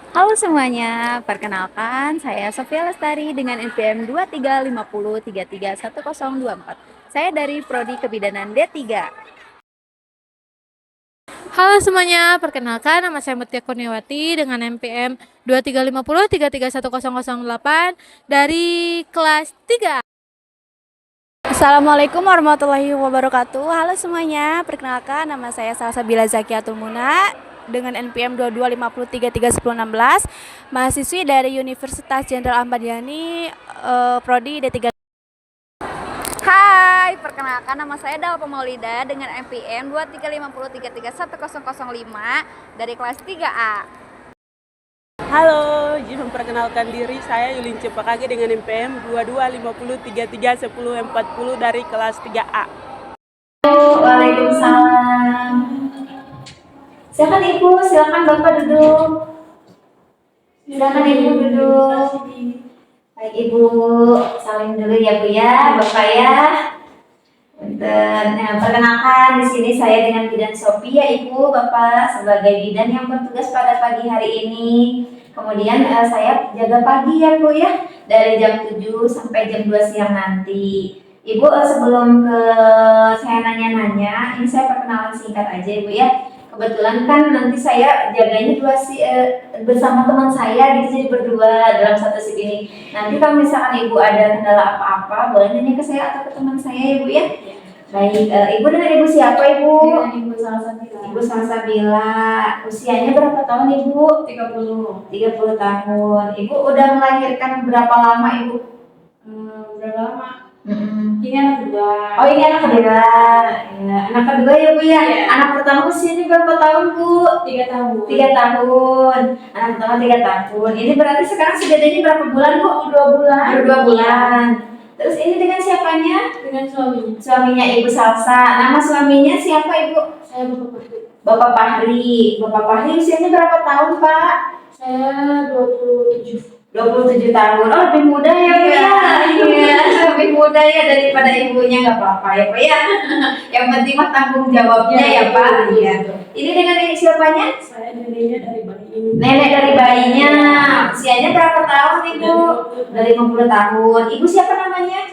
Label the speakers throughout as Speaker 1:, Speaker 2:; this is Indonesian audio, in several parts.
Speaker 1: Halo semuanya, perkenalkan saya Sofia Lestari dengan NPM 2350331024. Saya dari Prodi Kebidanan D3.
Speaker 2: Halo semuanya, perkenalkan nama saya Mutia Kurniawati dengan NPM 2350331008 dari kelas 3.
Speaker 3: Assalamualaikum warahmatullahi wabarakatuh. Halo semuanya, perkenalkan nama saya Salsabila Zakiatul Muna dengan NPM 2250331016, mahasiswi dari Universitas Jenderal Ahmad Yani, Prodi D3.
Speaker 1: Hai, perkenalkan nama saya Dalpa Maulida dengan NPM 2350331005 dari kelas 3A.
Speaker 4: Halo, izin memperkenalkan diri, saya Yulin Cepakage dengan NPM 2250331040 dari kelas 3A.
Speaker 5: Waalaikumsalam. Silakan Ibu, silakan Bapak duduk. Silakan Ibu duduk. Baik Ibu, salim dulu ya Bu ya, Bapak ya. Nah, perkenalkan di sini saya dengan Bidan Sophia Ibu, Bapak sebagai bidan yang bertugas pada pagi hari ini. Kemudian saya jaga pagi ya Bu ya, dari jam 7 sampai jam 2 siang nanti. Ibu sebelum ke saya nanya-nanya, ini saya perkenalan singkat aja Ibu ya. Kebetulan kan nanti saya jaganya bersama teman saya gitu, jadi berdua dalam satu shift ini. Nanti kalau misalkan Ibu ada kendala apa-apa, boleh nanya ke saya atau ke teman saya ya Bu ya. Baik, Ibu dengan Ibu siapa Ibu?
Speaker 6: Dengan Ibu Salsabila.
Speaker 5: Ibu Salsabila. Usianya berapa tahun Ibu?
Speaker 6: 30.
Speaker 5: 30 tahun. Ibu udah melahirkan berapa lama Ibu?
Speaker 6: Udah lama.
Speaker 5: Mm-mm.
Speaker 6: Ini anak kedua.
Speaker 5: Oh ini anak kedua. Ya, anak kedua ya Bu ya.
Speaker 6: Iya.
Speaker 5: Anak pertama usianya berapa tahun Bu?
Speaker 6: 3 tahun.
Speaker 5: 3 tahun. Anak pertama 3 tahun. Ini berarti sekarang bedanya berapa bulan Bu?
Speaker 6: 2 bulan.
Speaker 5: Baru 2 bulan. Terus ini dengan siapanya?
Speaker 6: Dengan suaminya.
Speaker 5: Suaminya Ibu Salsa. Nama suaminya siapa Ibu?
Speaker 6: Saya Bapak Putri.
Speaker 5: Bapak Fahri. Bapak Fahri usianya berapa tahun Pak?
Speaker 6: Saya 27.
Speaker 5: 27 tahun. Oh lebih muda ya Bu ya. Iya, lebih muda ya daripada ibunya, nggak apa-apa ya Pak ya. Yang penting mah tanggung jawabnya ya Pak. Iya. Ini dengan siapanya?
Speaker 6: Saya neneknya dari bayi ini.
Speaker 5: Nenek dari bayinya. Usianya berapa tahun Ibu? Dari 50 tahun. Ibu siapa namanya?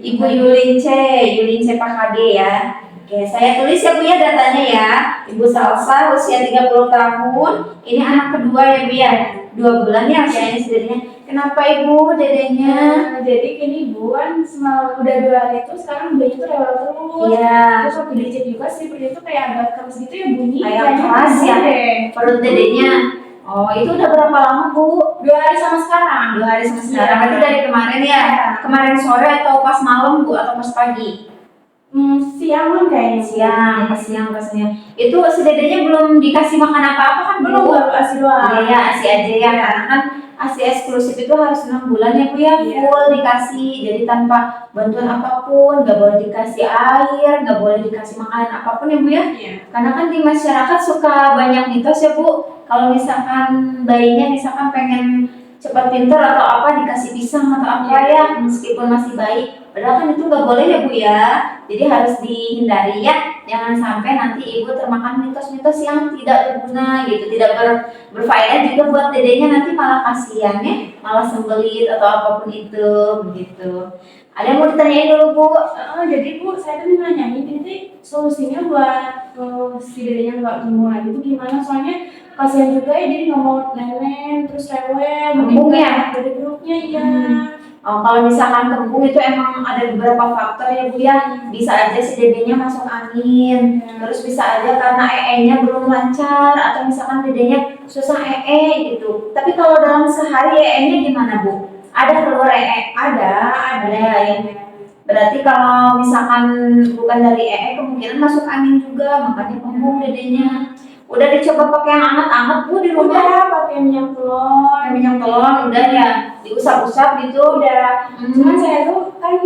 Speaker 5: Ibu Yulince. Yulince Pak Kade ya. Oke, saya tulis ya Bu ya datanya ya. Ibu Salsa usia 30 tahun. Ini anak kedua ya Bu ya. 2 bulan ya usianya sebenarnya. Kenapa Ibu dedenya?
Speaker 6: Jadi gini Bu, kan semalam udah 2 hari itu sekarang bayi itu rewel terus.
Speaker 5: Iya.
Speaker 6: Terus waktu dicek juga sih perutnya itu kayak agak keras gitu ya bunyi.
Speaker 5: Kayak
Speaker 6: Kayaknya
Speaker 5: keras ya
Speaker 6: deh.
Speaker 5: perut dedenya. Oh, itu udah berapa lama Bu?
Speaker 6: 2 hari sama sekarang.
Speaker 5: 2 hari sama sekarang.
Speaker 6: Iya.
Speaker 5: Berarti dari kemarin ya?
Speaker 6: Iya.
Speaker 5: Kemarin sore atau pas malam Bu atau pas pagi?
Speaker 6: Siangan kayaknya.
Speaker 5: Siang, pas siang. Itu si dedenya belum dikasih makan apa-apa kan Bu?
Speaker 6: Belum, baru ASI doang.
Speaker 5: Iya ya, ASI aja ya, karena kan ASI eksklusif itu harus 6 bulan ya Bu ya,
Speaker 6: Iya.
Speaker 5: full dikasih. Jadi tanpa bantuan apapun, nggak boleh dikasih air, nggak boleh dikasih makanan apapun ya Bu ya.
Speaker 6: Iya.
Speaker 5: Karena kan di masyarakat suka banyak mitos ya Bu. Kalau misalkan bayinya misalkan pengen cepat pintar atau apa dikasih pisang atau apa ya, meskipun masih bayi. Padahal kan itu nggak boleh ya Bu ya. Jadi harus dihindari ya. Jangan sampai nanti ibu termakan mitos-mitos yang tidak berguna gitu, tidak berfaedah juga buat dedenya, nanti malah kasihan ya, malah sembelit atau apapun itu begitu. Ada yang mau ditanyain dulu Bu?
Speaker 6: Jadi Bu, saya tadi nanyain ini solusinya buat si dedenya nggak gemuk lagi itu gimana? Soalnya kasihan juga ya, jadi nggak mau nenek terus rewel.
Speaker 5: Kembung ya?
Speaker 6: Dari grupnya iya.
Speaker 5: Oh, kalau misalkan kembung itu emang ada beberapa faktor ya Bu ya. Bisa aja si dedenya masuk angin, terus bisa aja karena EE-nya belum lancar, atau misalkan dedenya susah EE gitu. Tapi kalau dalam sehari EE-nya gimana Bu? Ada keluar EE? Ada ya. Berarti kalau misalkan bukan dari EE, kemungkinan masuk angin juga, makanya kembung dedenya. Udah dicoba pakai yang hangat-hangat Bu di rumah?
Speaker 6: Udah pakai minyak telur.
Speaker 5: Pakai minyak telur udah ya, diusap-usap gitu.
Speaker 6: Udah. Cuman saya tuh kan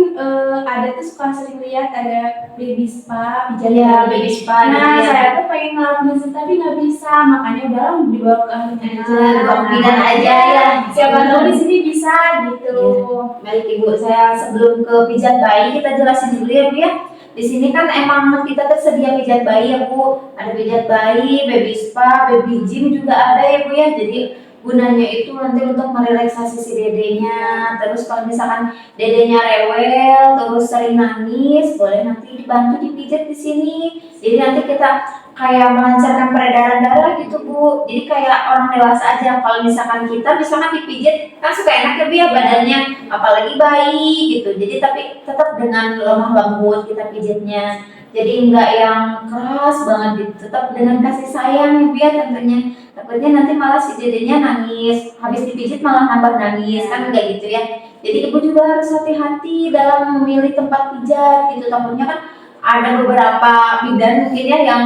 Speaker 6: ada tuh suka sering lihat ada baby spa, pijat
Speaker 5: Iya, baby spa gitu
Speaker 6: Nah,
Speaker 5: ya.
Speaker 6: saya tuh pengen ngelakuin itu tapi nggak bisa, makanya udah dibawa ke ahli aja.
Speaker 5: Dibawa ke bidan aja ya.
Speaker 6: Siapa tahu di sini bisa gitu.
Speaker 5: Baik Ibu, saya sebelum ke pijat bayi kita jelasin dulu ya Bu ya. Di sini kan emang kita tersedia pijat bayi ya Bu. Ada pijat bayi, baby spa, baby gym juga ada ya Bu ya. Jadi gunanya itu nanti untuk merelaksasi si dedenya. Terus kalau misalkan dedenya rewel terus sering nangis, boleh nanti dibantu dipijat di sini. Jadi nanti kita kayak melancarkan peredaran darah gitu Bu. Jadi kayak orang dewasa aja. Kalau misalkan kita misalkan dipijit kan suka enak ya Bu ya badannya, apalagi bayi gitu. Jadi tapi tetap dengan lemah lembut kita pijitnya. Jadi enggak yang keras banget gitu, tetap dengan kasih sayang ya Bu ya tentunya. Takutnya nanti malah si dedenya nangis, habis dipijit malah nambah nangis, kan enggak gitu ya. Jadi ibu juga harus hati-hati dalam memilih tempat pijat gitu. Takutnya kan ada beberapa bidan mungkin ya yang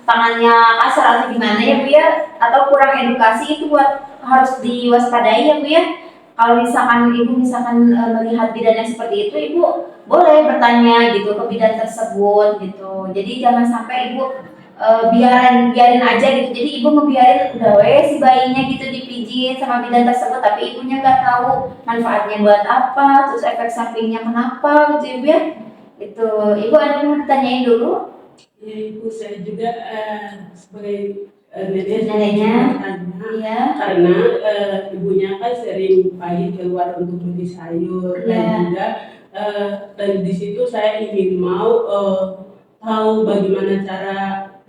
Speaker 5: tangannya kasar atau gimana ya Bu ya, atau kurang edukasi itu buat harus diwaspadai ya Bu ya. Kalau misalkan ibu melihat bidan yang seperti itu, ibu boleh bertanya gitu ke bidan tersebut gitu. Jadi jangan sampai ibu biarin aja gitu. Jadi ibu ngebiarin udah si bayinya gitu dipijit sama bidan tersebut, tapi ibunya nggak tahu manfaatnya buat apa, terus efek sampingnya kenapa gitu ya Bu ya. Itu ibu ada yang mau ditanyain dulu?
Speaker 4: Ya ibu, saya juga sebagai nenek
Speaker 5: Neneknya?
Speaker 4: tanya
Speaker 5: Iya.
Speaker 4: karena ibunya kan sering pagi keluar untuk beli sayur
Speaker 5: Iya.
Speaker 4: dan juga dan di situ saya ingin mau tahu bagaimana cara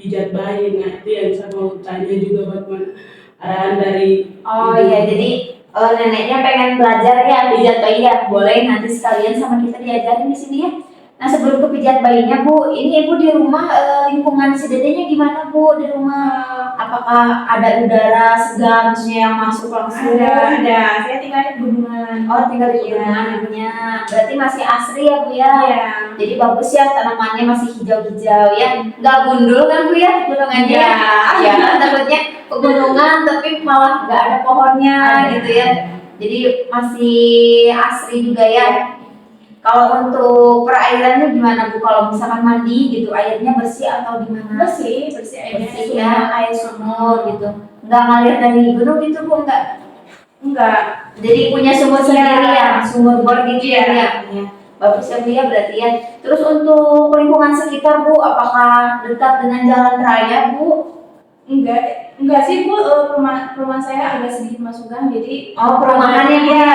Speaker 4: pijat bayi. Nah itu yang saya mau tanya juga bagaimana arahan dari
Speaker 5: Oh
Speaker 4: ibu.
Speaker 5: iya, jadi neneknya pengen belajar ya pijat bayi ya. Boleh nanti sekalian sama kita diajarin di sini ya. Nah sebelum ke pijat bayinya Bu, ini ibu di rumah lingkungan si dedenya gimana Bu di rumah? Apakah ada udara segar maksudnya yang masuk langsung?
Speaker 6: Ada. Saya tinggal di pegunungan.
Speaker 5: Oh tinggal di pegunungan ibunya. Berarti masih asri ya Bu ya?
Speaker 6: Iya.
Speaker 5: Jadi bagus ya tanamannya masih hijau-hijau ya. Nggak gundul kan Bu ya pegunungannya ya? Ya takutnya pegunungan tapi malah nggak ada pohonnya gitu ya. Jadi masih asri juga ya. Kalau untuk perairannya gimana Bu? Kalau misalkan mandi gitu airnya bersih atau gimana?
Speaker 6: Bersih airnya.
Speaker 5: Bersih ya, air sumur gitu. Nggak ngalir dari gunung gitu Bu enggak?
Speaker 6: Enggak.
Speaker 5: Jadi punya sumur sendiri ya, sumur bor gitu ya. Ya. Bagus ya Bu ya berarti ya. Terus untuk lingkungan sekitar Bu, apakah dekat dengan jalan raya Bu?
Speaker 6: Enggak sih Bu, perumahan saya agak sedikit masuk gang, jadi
Speaker 5: Oh perumahannya ya.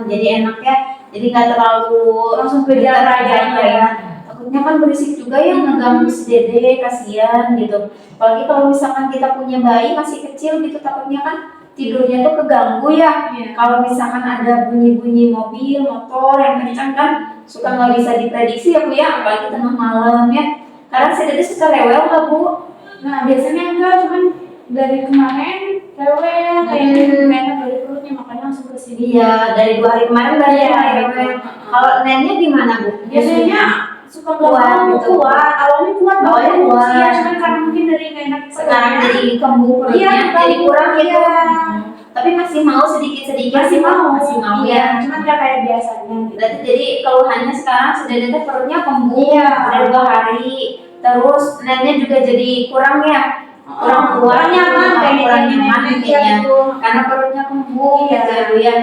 Speaker 5: Jadi enak ya. Jadi nggak terlalu
Speaker 6: langsung ke jalan raya ya.
Speaker 5: Takutnya kan berisik juga ya ngeganggu si dede, kasihan gitu. Apalagi kalau misalkan kita punya bayi masih kecil gitu, takutnya kan tidurnya tuh keganggu ya.
Speaker 6: Iya.
Speaker 5: Kalau misalkan ada bunyi-bunyi mobil, motor yang kencang kan suka nggak bisa diprediksi ya Bu ya, apalagi tengah malam ya. Karena si dede suka rewel lah Bu.
Speaker 6: Nah biasanya enggak, cuman dari kemarin rewel kayak enak dari perutnya, makanya langsung ke sini.
Speaker 5: Iya, dari 2 hari kemarin baru rewel. Kalau neneknya gimana Bu?
Speaker 6: Biasanya suka
Speaker 5: Kuat
Speaker 6: kuat,
Speaker 5: gitu.
Speaker 6: awalnya kuat
Speaker 5: Awalnya
Speaker 6: banget
Speaker 5: kuat.
Speaker 6: ya, cuman karena mungkin dari nggak enak
Speaker 5: Sekarang jadi kembung perutnya,
Speaker 6: Iya,
Speaker 5: jadi kurang gitu.
Speaker 6: iya.
Speaker 5: Tapi masih mau sedikit-sedikit
Speaker 6: masih mau
Speaker 5: ya.
Speaker 6: cuman nggak kayak biasanya gitu.
Speaker 5: Berarti jadi keluhannya sekarang sudah teh perutnya kembung
Speaker 6: Iya.
Speaker 5: udah 2 hari. Terus neneknya juga jadi kurang ya. Kurang kuat,
Speaker 6: kurang nyaman kayaknya
Speaker 5: kurang nyaman kayaknya.
Speaker 6: gitu.
Speaker 5: Karena perutnya kembung
Speaker 6: Iya.
Speaker 5: gitu ya Bu ya.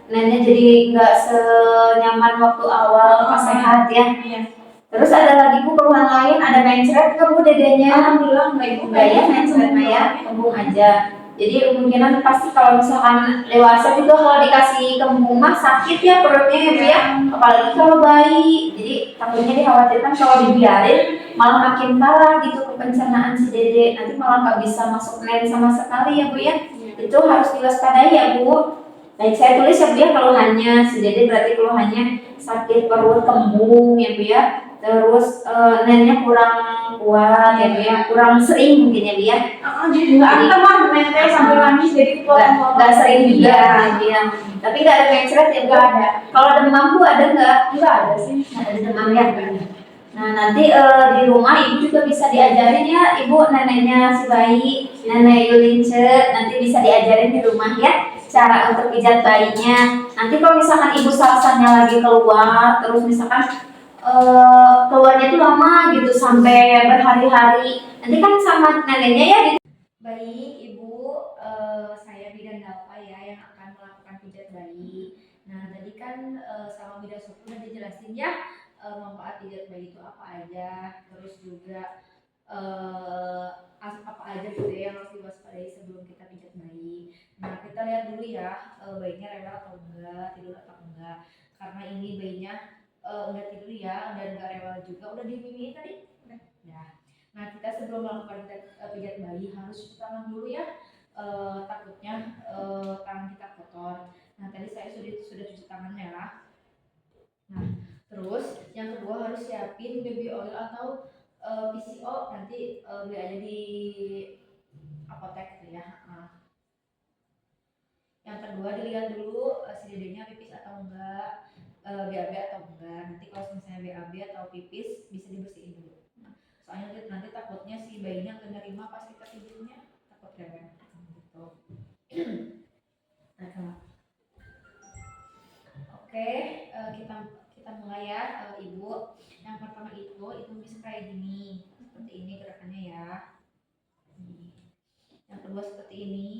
Speaker 5: Neneknya jadi nggak senyaman waktu awal pas sehat ya.
Speaker 6: Iya.
Speaker 5: Terus ada lagi Bu keluhan lain, ada mencret nggak Bu dedenya?
Speaker 6: Alhamdulillah enggak ibu
Speaker 5: Enggak ya, mencret mah ya, kembung aja. Jadi kemungkinan pasti kalau misalkan dewasa juga kalau dikasih kembung mah sakit ya perutnya ya Bu ya. Apalagi kalau bayi. Jadi takutnya dikhawatirkan kalau dibiarin malah makin parah gitu ke pencernaan si dede. Nanti malah nggak bisa masuk nen sama sekali ya Bu ya. Itu harus diwaspadai ya Bu. Baik, saya tulis ya Bu ya keluhannya si dede, berarti keluhannya sakit perut kembung ya Bu ya. Terus neneknya kurang kuat ya Bu ya, kurang sering mungkin ya Bu ya.
Speaker 6: Jadi nggak ada mah mental sambil nangis, jadi
Speaker 5: Nggak sering juga ya. Tapi nggak ada mencret ya Bu?
Speaker 6: Nggak ada.
Speaker 5: Kalau demam Bu ada nggak?
Speaker 6: nggak ada sih.
Speaker 5: Nggak ada demam ya. Nah nanti di rumah ibu juga bisa diajarin ya ibu, neneknya si bayi, nenek Yulince, nanti bisa diajarin di rumah ya cara untuk pijat bayinya. Nanti kalau misalkan ibu salsanya lagi keluar, terus misalkan keluarnya itu lama gitu sampai berhari-hari, nanti kan sama neneknya ya. Baik ibu, saya bidan Dalva ya yang akan melakukan pijat bayi. Nah tadi kan sama bidan Sofi udah dijelasin ya manfaat pijat bayi itu apa aja, terus juga apa aja gitu ya yang harus diwaspadai sebelum kita pijat bayi. Nah lihat dulu ya, bayinya rewel atau enggak, tidur atau enggak. Karena ini bayinya udah tidur ya, udah enggak rewel juga, udah dimimin tadi. Udah. Nah, kita sebelum melakukan pijat bayi harus cuci tangan dulu ya. Takutnya tangan kita kotor. Nah, tadi saya sudah cuci tangannya lah. Nah, terus yang kedua harus siapin baby oil atau PCO, nanti beli aja di apotek gitu ya. Yang kedua dilihat dulu si dedenya pipis atau enggak, BAB atau enggak. Nanti kalau misalnya BAB atau pipis bisa dibersihin dulu. Soalnya nanti takutnya si bayinya nggak nerima pas kita tidurnya, takut rewel gitu. Nah, oke, kita mulai ya, Ibu. Yang pertama itu bisa kayak gini, seperti ini gerakannya ya. Nih. Yang kedua seperti ini.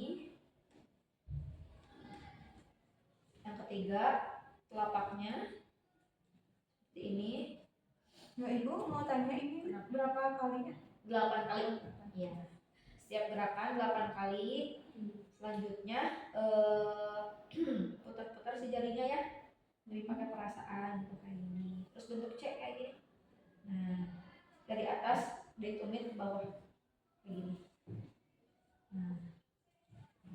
Speaker 5: Yang ketiga telapaknya seperti ini.
Speaker 1: Nah, Ibu mau tanya ini berapa kalinya?
Speaker 5: 8 kali. Iya. Setiap gerakan 8 kali. Selanjutnya putar-putar si jarinya ya. Jadi pakai perasaan gitu kayak gini. Terus bentuk C kayak gini. Nah, dari atas ditumit ke bawah kayak gini. Nah,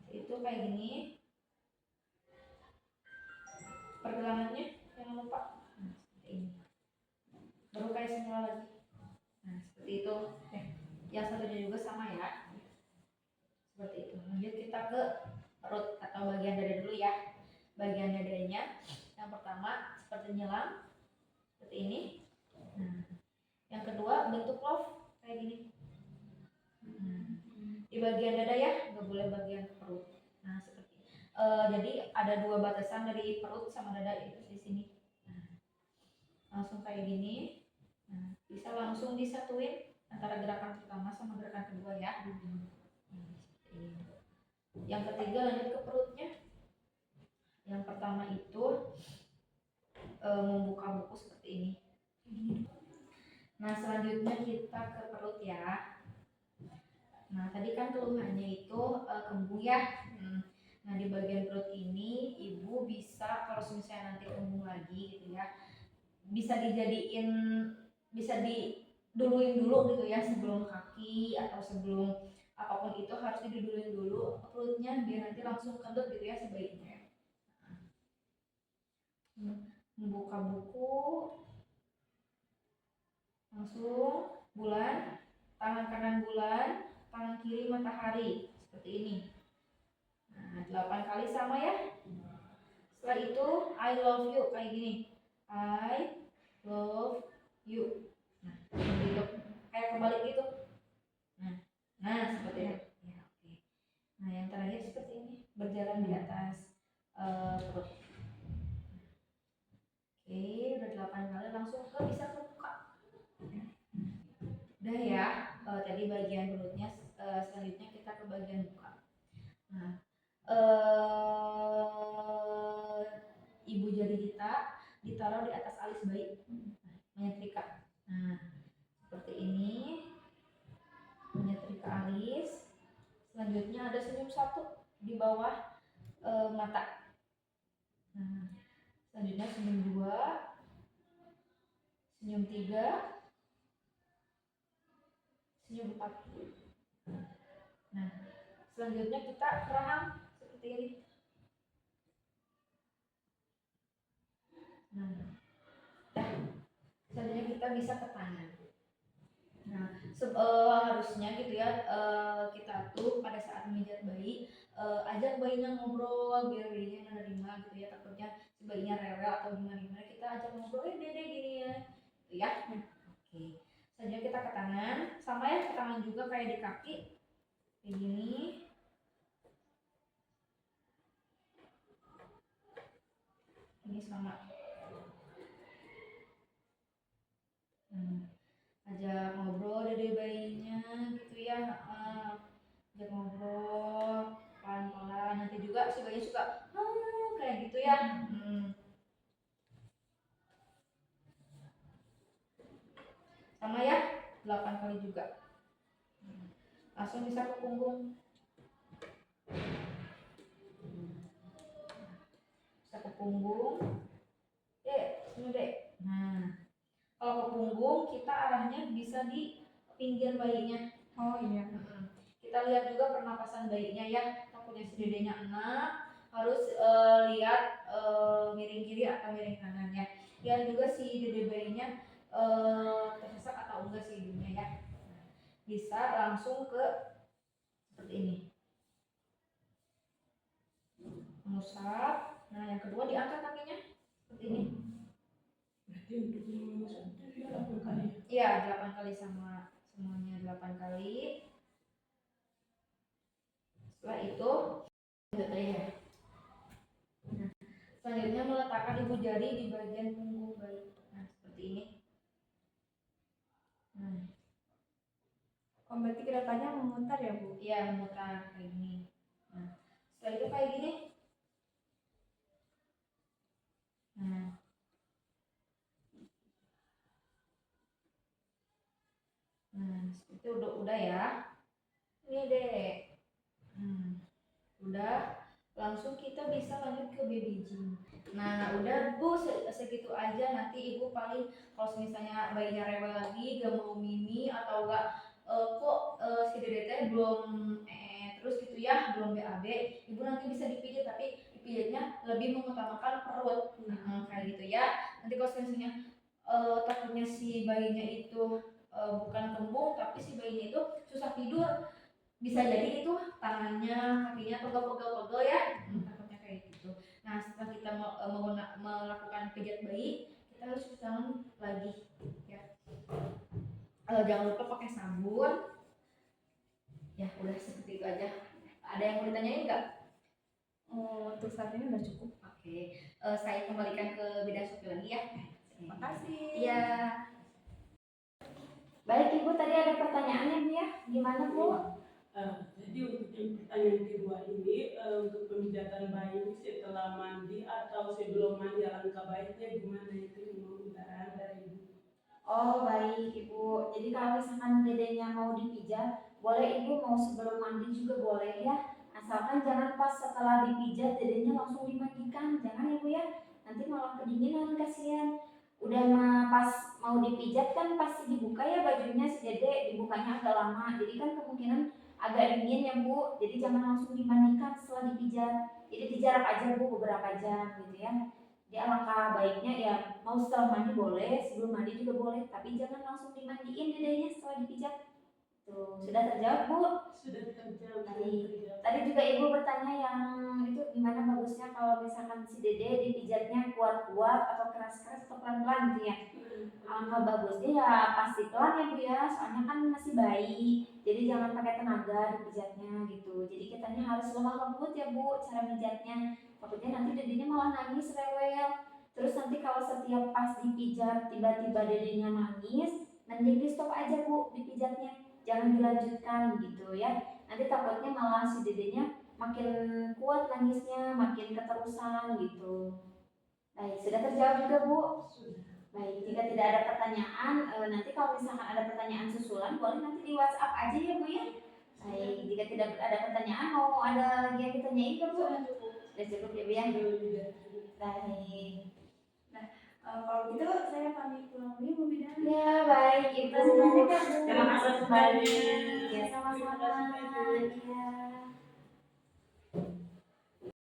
Speaker 5: itu kayak gini. Pergelangannya jangan lupa. Nah, seperti ini. Baru kayak semula lagi. Nah, seperti itu. Yang satunya juga sama ya. Seperti itu. Lanjut kita ke perut atau bagian dada dulu ya. Bagian dadanya yang pertama seperti nyelam, seperti ini. Nah, yang kedua bentuk love kayak gini. Di bagian dada ya, nggak boleh bagian perut. Nah, seperti jadi ada 2 batasan dari perut sama dada itu di sini. Nah, langsung kayak gini. Nah, bisa langsung disatuin antara gerakan pertama sama gerakan kedua ya. Yang ketiga lanjut ke perutnya. Yang pertama itu membuka buku seperti ini. Nah, selanjutnya kita ke perut ya. Nah, tadi kan keluhannya itu kembung ya. Nah, di bagian perut ini ibu bisa kalau misalnya nanti kembung lagi gitu ya, bisa diduluin dulu gitu ya sebelum kaki atau sebelum apapun itu harus diduluin dulu perutnya biar nanti langsung kentut gitu ya sebaiknya. Membuka buku langsung bulan, tangan kanan bulan, tangan kiri matahari seperti ini. Nah, 8 kali sama ya. Setelah itu I love you kayak gini. I love you. Nah, gitu. Kayak kebalik gitu. Nah, seperti itu. Ya, oke. Nah, yang terakhir seperti ini, berjalan di atas perut. Oke, udah 8 kali langsung bisa kebuka. Udah ya, tadi bagian perutnya, selanjutnya kita ke bagian muka. Nah, ibu jari kita ditaruh di atas alis bayi, menyetrika. Nah, seperti ini, menyetrika alis. Selanjutnya ada senyum 1 di bawah mata. Nah, selanjutnya senyum 2, senyum 3, senyum 4. Nah, selanjutnya kita rahang seperti ini. Nah, selanjutnya kita bisa ke tangan. Nah, harusnya gitu ya, kita tuh pada saat memijat bayi, ajak bayinya ngobrol biar bayinya menerima gitu ya, takutnya si bayinya rewel atau gimana kita ajak ngobrol, dede gini ya, gitu ya. Oke, selanjutnya kita ke tangan, sama ya ke tangan juga kayak di kaki, kayak gini. Ini sama. Ajak ngobrol dede bayinya gitu ya, ajak ngobrol pelan-pelan, nanti juga si bayi suka kayak gitu ya. Sama ya 8 kali juga. Langsung bisa ke punggung. punggung. Ini dek. Nah, kalau ke punggung kita arahnya bisa di pinggir bayinya.
Speaker 6: Oh iya.
Speaker 5: Kita lihat juga pernapasan bayinya ya. Takutnya si dedenya enak, harus lihat miring kiri atau miring kanan ya. Lihat juga si dede bayinya tersesak atau enggak si hidungnya ya. Nah, bisa langsung ke seperti ini. Mengusap. Nah, yang kedua diangkat kakinya seperti ini.
Speaker 4: Berarti untuk mengusapnya dia 8 kali.
Speaker 5: Iya, 8 kali sama semuanya 8 kali. Setelah itu ya. Nah, selanjutnya meletakkan ibu jari di bagian punggung bayi. Nah, seperti ini. Nah,
Speaker 6: Oh, berarti gerakannya memutar ya, Bu?
Speaker 5: iya memutar kayak gini. Nah, setelah itu kayak gini. Nah, seperti udah ya. Ini deh. Udah, langsung kita bisa lanjut ke baby gym. Nah, udah Bu, segitu aja. Nanti Ibu paling kalau misalnya bayinya rewel lagi, gak mau mimi atau si dede teh belum terus gitu ya, belum BAB, Ibu nanti bisa dipijit, tapi dipijitnya lebih mengutamakan perut. Kayak gitu ya. Nanti kalau misalnya takutnya si bayinya itu bukan kembung, tapi si bayinya itu susah tidur, bisa jadi itu tangannya, kakinya pegel-pegel ya, takutnya kayak gitu. Nah, setelah kita melakukan pijat bayi, kita harus cuci tangan lagi ya. Jangan lupa pakai sabun. Ya udah seperti itu aja. Ada yang mau ditanyain nggak?
Speaker 6: Untuk saat ini udah cukup.
Speaker 5: Oke. Saya kembalikan ke bidan Sophie lagi ya.
Speaker 6: Terima kasih.
Speaker 5: Iya. Baik Ibu, tadi ada pertanyaannya Bu ya. Gimana Bu?
Speaker 4: Jadi untuk yang pertanyaan kedua ini, untuk pemijatan bayi setelah mandi atau sebelum mandi, alangkah baiknya gimana, itu mau utara dari Ibu.
Speaker 5: Oh baik Ibu, jadi kalau misalkan dedenya mau dipijat, boleh Ibu, mau sebelum mandi juga boleh ya. Asalkan jangan pas setelah dipijat dedenya langsung dimandikan, jangan Ibu ya. Nanti malah kedinginan, kasihan. Udah pas mau dipijat kan pasti dibuka ya bajunya si dede, dibukanya agak lama, jadi kan kemungkinan agak dingin ya Bu. Jadi jangan langsung dimandikan setelah dipijat. Jadi dijarak aja Bu beberapa jam gitu ya. Di alangkah baiknya ya mau setelah mandi boleh, sebelum mandi juga boleh, tapi jangan langsung dimandiin dedenya setelah dipijat. Tuh, sudah terjawab Bu?
Speaker 4: Sudah terjawab.
Speaker 5: Tadi juga Ibu bertanya yang itu gimana bagusnya kalau misalkan si dede dipijatnya kuat-kuat atau keras-keras atau pelan-pelan gitu ya. Alangkah bagusnya ya pasti pelan ya Bu ya, soalnya kan masih bayi, jadi jangan pakai tenaga dipijatnya gitu. Jadi kitanya harus lemah lembut ya Bu cara pijatnya. Takutnya nanti dedenya malah nangis rewel. Terus nanti kalau setiap pas dipijat tiba-tiba dedenya nangis, nanti di stop aja Bu dipijatnya, jangan dilanjutkan gitu ya. Nanti takutnya malah si dedenya makin kuat nangisnya, makin keterusan gitu. Baik, sudah terjawab juga Bu?
Speaker 4: Sudah.
Speaker 5: Baik, jika tidak ada pertanyaan, nanti kalau misalkan ada pertanyaan susulan, boleh nanti di WhatsApp aja ya Bu ya. Baik, jika tidak ada pertanyaan, mau ada lagi yang ditanyain ke Bu? Sudah cukup ya Bu ya? Baik.
Speaker 6: Kalau gitu saya pamit pulang dulu Bu Bidan.
Speaker 5: Ya baik Ibu.
Speaker 4: Terima kasih banyak.
Speaker 5: Ya sama-sama. Ya.